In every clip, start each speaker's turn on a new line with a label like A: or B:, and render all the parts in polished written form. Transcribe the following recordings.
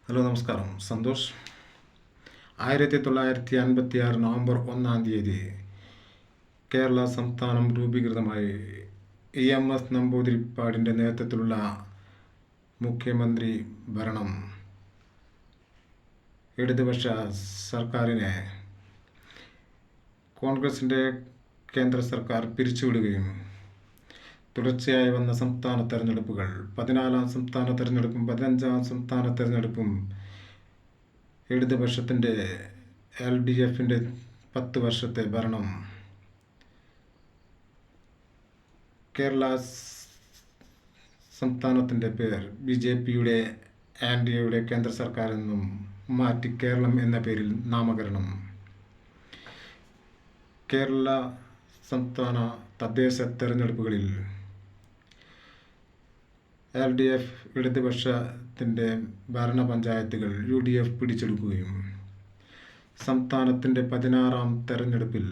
A: Hello നമസ്കാരം. Santhosh. 1956 November 1 Kerala സംസ്ഥാനം രൂപീകൃതമായി. EMS നമ്പൂതിരിപ്പാടിൻ്റെ നേതൃത്വത്തിലുള്ള മുഖ്യമന്ത്രി ഭരണം ഇടതുപക്ഷ സർക്കാരിനെ കോൺഗ്രസിൻ്റെ കേന്ദ്ര സർക്കാർ പിരിച്ചുവിടുകയും തുടർച്ചയായി വന്ന സംസ്ഥാന തെരഞ്ഞെടുപ്പുകൾ 14-ാം സംസ്ഥാന തെരഞ്ഞെടുപ്പും 15-ാം സംസ്ഥാന തെരഞ്ഞെടുപ്പും ഇടതുപക്ഷത്തിൻ്റെ LDFൻ്റെ 10 വർഷത്തെ ഭരണം കേരള സംസ്ഥാനത്തിൻ്റെ പേർ BJPയുടെ NDAയുടെ കേന്ദ്ര സർക്കാരിൽ നിന്നും മാറ്റി കേരളം എന്ന പേരിൽ നാമകരണം. കേരള സംസ്ഥാന തദ്ദേശ തെരഞ്ഞെടുപ്പുകളിൽ LDF ഇടതുപക്ഷത്തിൻ്റെ ഭരണ പഞ്ചായത്തുകൾ UDF പിടിച്ചെടുക്കുകയും സംസ്ഥാനത്തിൻ്റെ 16-ാം തെരഞ്ഞെടുപ്പിൽ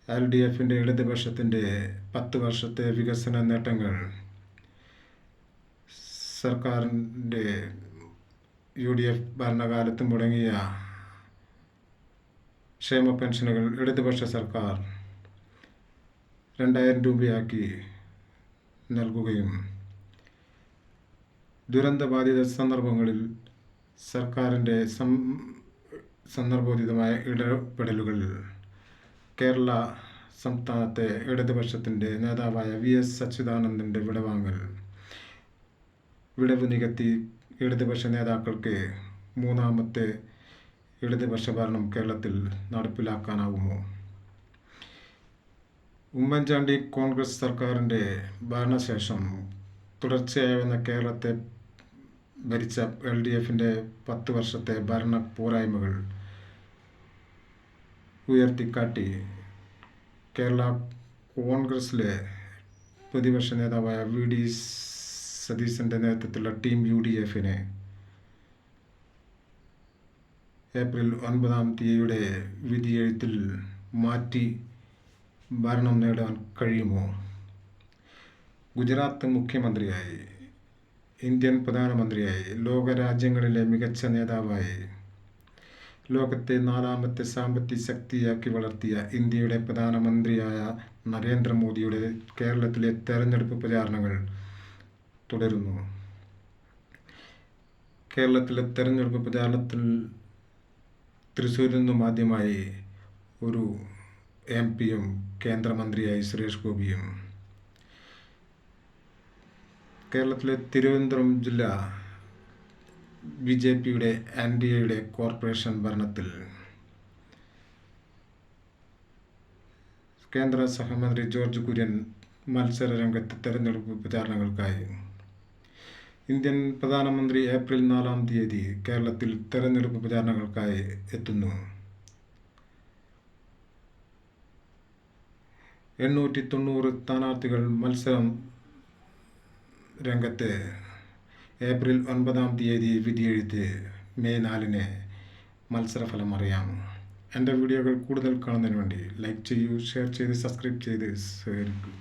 A: LDFൻ്റെ ഇടതുപക്ഷത്തിൻ്റെ 10 വർഷത്തെ വികസന നേട്ടങ്ങൾ സർക്കാരിൻ്റെ UDF ഭരണകാലത്ത് മുടങ്ങിയ ക്ഷേമ പെൻഷനുകൾ ഇടതുപക്ഷ സർക്കാർ 2000 രൂപയാക്കി നൽകുകയും ദുരന്തബാധിത സന്ദർഭങ്ങളിൽ സർക്കാരിൻ്റെ സന്ദർഭോചിതമായ ഇടപെടലുകൾ കേരള സംസ്ഥാനത്തെ ഇടതുപക്ഷത്തിൻ്റെ നേതാവായ VS അച്യുതാനന്ദൻ്റെ വിടവ് നികത്തി ഇടതുപക്ഷ നേതാക്കൾക്ക് 3ാമത്തെ ഇടതുപക്ഷ ഭരണം കേരളത്തിൽ നടപ്പിലാക്കാനാവുമോ? ഉമ്മൻചാണ്ടി കോൺഗ്രസ് സർക്കാരിൻ്റെ ഭരണശേഷം തുടർച്ചയായി വന്ന കേരളത്തെ ഭരിച്ച LDFൻ്റെ 10 വർഷത്തെ ഭരണ പോരായ്മകൾ ഉയർത്തിക്കാട്ടി കേരള കോൺഗ്രസിലെ പ്രതിപക്ഷ നേതാവായ VD സതീശൻ്റെ നേതൃത്വത്തിലുള്ള ടീം UDFനെ ഏപ്രിൽ 9 വിധിയെഴുത്തിൽ മാറ്റി ഭരണം നേടാൻ കഴിയുമോ? ഗുജറാത്ത് മുഖ്യമന്ത്രിയായി, ഇന്ത്യൻ പ്രധാനമന്ത്രിയായി, ലോകരാജ്യങ്ങളിലെ മികച്ച നേതാവായി, ലോകത്തെ 4ാമത്തെ സാമ്പത്തിക ശക്തിയാക്കി വളർത്തിയ ഇന്ത്യയുടെ പ്രധാനമന്ത്രിയായ നരേന്ദ്രമോദിയുടെ കേരളത്തിലെ തെരഞ്ഞെടുപ്പ് പ്രചാരണങ്ങൾ തുടരുന്നു. കേരളത്തിലെ തെരഞ്ഞെടുപ്പ് പ്രചാരണത്തിൽ തൃശ്ശൂരിൽ നിന്നും ആദ്യമായി ഒരു MP-യും കേന്ദ്രമന്ത്രിയായി സുരേഷ് ഗോപിയും, കേരളത്തിലെ തിരുവനന്തപുരം ജില്ല BJPയുടെ NDAയുടെ കോർപ്പറേഷൻ ഭരണത്തിൽ കേന്ദ്ര സഹമന്ത്രി ജോർജ് കുര്യൻ മത്സര രംഗത്ത് തെരഞ്ഞെടുപ്പ് പ്രചാരണങ്ങൾക്കായി. ഇന്ത്യൻ പ്രധാനമന്ത്രി ഏപ്രിൽ 4 കേരളത്തിൽ തെരഞ്ഞെടുപ്പ് പ്രചാരണങ്ങൾക്കായി എത്തുന്നു. 890 സ്ഥാനാർത്ഥികൾ മത്സരം രംഗത്ത്. ഏപ്രിൽ 9 വിധിയെഴുത്ത്. മെയ് 4 മത്സരഫലം അറിയാം. എൻ്റെ വീഡിയോകൾ കൂടുതൽ കാണുന്നതിന് വേണ്ടി ലൈക്ക് ചെയ്യൂ, ഷെയർ ചെയ്ത് സബ്സ്ക്രൈബ് ചെയ്ത് സഹകരിക്കൂ.